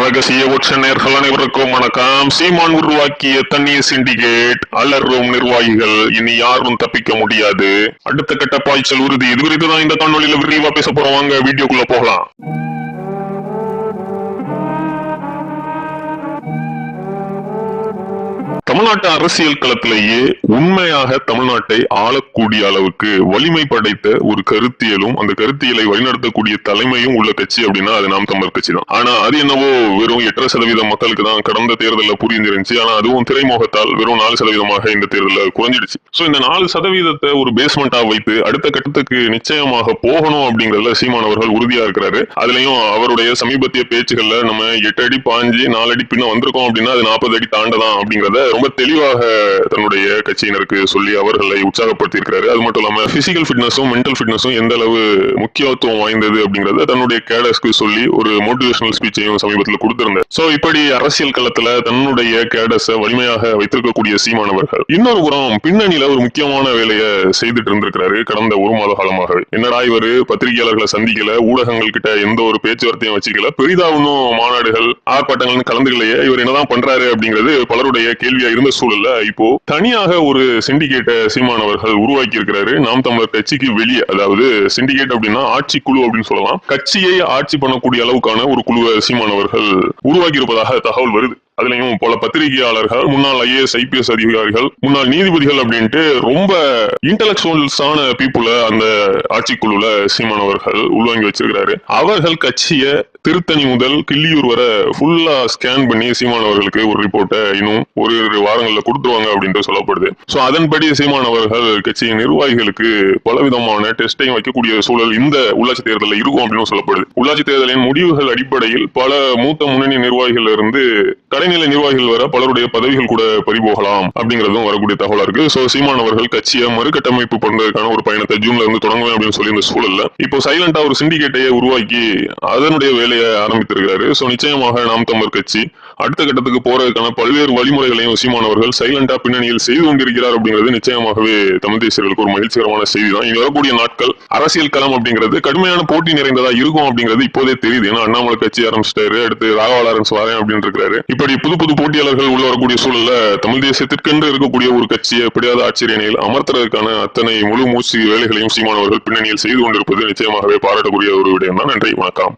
ரகசிய உச்ச நேயர்கள் அனைவருக்கும் வணக்கம். சீமான் உருவாக்கிய தண்ணீர் சிண்டிகேட் அலறும் நிர்வாகிகள், இனி யாரும் தப்பிக்க முடியாது. அடுத்த கட்ட பாய்ச்சல் உறுதி. இது குறித்து தான் இந்த காணொலியில விரிவா பேச போறோம். வாங்க வீடியோக்குள்ள போகலாம். தமிழ்நாட்டு அரசியல் களத்திலேயே உண்மையாக தமிழ்நாட்டை ஆளக்கூடிய அளவுக்கு வலிமை படைத்த ஒரு கருத்தியலும் அந்த கருத்தியலை வழிநடத்தக்கூடிய தலைமையும் உள்ள கட்சி அப்படின்னா அது நாம் தமிழர் கட்சி தான். ஆனா அது என்னவோ வெறும் 8% மக்களுக்கு தான் கடந்த தேர்தலில் புரிஞ்சிருந்துச்சு. ஆனா அதுவும் திரைமுகத்தால் வெறும் 4% இந்த தேர்தலில் குறைஞ்சிடுச்சு. சோ இந்த 4% ஒரு பேஸ்மெண்டா வைத்து அடுத்த கட்டத்துக்கு நிச்சயமாக போகணும் அப்படிங்கறதுல சீமான் அவர்கள் உறுதியா இருக்கிறாரு. அதுலயும் அவருடைய சமீபத்திய பேச்சுகள்ல நம்ம 8 அடி பாஞ்சு 4 அடி பின்ன வந்திருக்கோம் அப்படின்னா அது 40 அடி தாண்டதான் அப்படிங்கறத ரொம்ப தெளிவாக தன்னுடைய கட்சியினருக்கு சொல்லி அவர்களை உற்சாகப்படுத்தி இருக்கிறாரு. அது மட்டும் இல்லாம பிசிக்கல் ஃபிட்னஸும் மென்டல் ஃபிட்னஸும் எந்த அளவு முக்கியத்துவம் வாய்ந்தது அப்படிங்கறத தன்னுடைய கேடர்ஸ்க்கு சொல்லி ஒரு மோட்டிவேஷனல் ஸ்பீச்சையும் சமீபத்தில் கொடுத்திருந்தார். சோ இப்படி அரசியல் களத்துல தன்னுடைய கேடர்ஸை வலிமையாக வைத்திருக்கக்கூடிய சீமானவர்கள் இன்னொரு புறம் பின்னணியில ஒரு முக்கியமான வேலையை செய்துட்டு இருந்திருக்கிறாரு கடந்த ஒரு மாத காலமாக. என்னடா இவரு பத்திரிகையாளர்களை சந்திக்கல, ஊடகங்கள் கிட்ட எந்த ஒரு பேச்சுவார்த்தையும் வச்சுக்கல, பெரிதா ஒன்னும் மாநாடுகள் ஆர்ப்பாட்டங்கள் கலந்துக்கலையே, இவர் என்னதான் பண்றாரு அப்படிங்கிறது பலருடைய கேள்வியா இருந்த சூழல்ல இப்போ தனியாக ஒரு சிண்டிகேட்டை சீமான் அவர்கள் உருவாக்கி இருக்கிறாரு. நாம் தமிழர் கட்சிக்கு வெளியே, அதாவது சிண்டிகேட் அப்படின்னா ஆட்சி குழு அப்படின்னு சொல்லலாம். கட்சியை ஆட்சி பண்ணக்கூடிய அளவுக்கான ஒரு குழுவை சீமான் அவர்கள் உருவாக்கி இருப்பதாக தகவல் வருது. அதுலயும் பல பத்திரிகையாளர்கள், முன்னாள் IAS IPS அதிகாரிகள், முன்னாள் நீதிபதிகள் அப்படின்ட்டு ரொம்ப இன்டலெக்சுவல்ஸான பீப்புள அந்த ஆட்சிக்குழுல சீமான் அவர்கள் உள்வாங்கி வச்சிருக்கிறாரு. அவர்கள் கட்சியை திருத்தணி முதல் கிள்ளியூர் வரை ஃபுல்லா ஸ்கேன் பண்ணி சீமான் அவர்களுக்கு ஒரு ரிப்போர்ட்டை இன்னும் ஒரு வாரங்கள்ல கொடுத்துருவாங்க அப்படின்ட்டு சொல்லப்படுது. சோ அதன்படி சீமான் அவர்கள் கட்சியின் நிர்வாகிகளுக்கு பலவிதமான டெஸ்டையும் வைக்கக்கூடிய சூழல் இந்த உள்ளாட்சி தேர்தலில் இருக்கும் அப்படின்னு சொல்லப்படுது. உள்ளாட்சி தேர்தலின் முடிவுகள் அடிப்படையில் பல மூத்த முன்னணி நிர்வாகிகள் இருந்து கடைநிலை நிர்வாகிகள் வர பலருடைய பதவிகள் கூட பறிபோகலாம் அப்படிங்கறதும் வரக்கூடிய தகவலா இருக்கு. சோ சீமான் அவர்கள் கட்சியை மறுகட்டமைப்பு பண்றதுக்கான ஒரு பயணத்தை ஜூன்ல இருந்து தொடங்குவேன் அப்படின்னு சொல்லி இந்த சூழல்ல இப்போ சைலண்டா ஒரு சிண்டிகேட்டையே உருவாக்கி அதனுடைய வேலையை ஆரம்பித்திருக்கிறாரு. சோ நிச்சயமாக நாம் தமிழர் கட்சி அடுத்த கட்டத்துக்கு போறதுக்கான பல்வேறு வழிமுறைகளையும் சீமான் அவர்கள் சைலண்டா பின்னணியில் செய்து கொண்டிருக்கிறார் அப்படிங்கிறது நிச்சயமாகவே தமிழ் தேசியர்களுக்கு ஒரு மகிழ்ச்சிகரமான செய்தி தான். இனி வரக்கூடிய நாட்கள் அரசியல் களம் அப்படிங்கிறது கடுமையான போட்டி நிறைந்ததா இருக்கும் அப்படிங்கிறது இப்போதே தெரியுது. ஏன்னா அண்ணாமலை கட்சி ஆரம்பிச்சிட்டாரு, அடுத்து ராகவா லாரன்ஸ் வரேன் அப்படின்னு இருக்கிறாரு. இப்படி புது போட்டியாளர்கள் உள்ள வரக்கூடிய சூழல்ல தமிழ் தேசியத்திற்கென்று இருக்கக்கூடிய ஒரு கட்சியை எப்படியாவது ஆட்சியரணியில் அமர்த்துறதுக்கான அத்தனை முழு மூச்சு வேலைகளையும் சீமான் அவர்கள் பின்னணியில் செய்து கொண்டிருப்பது நிச்சயமாகவே பாராட்டக்கூடிய ஒரு விடயம் தான். நன்றி, வணக்கம்.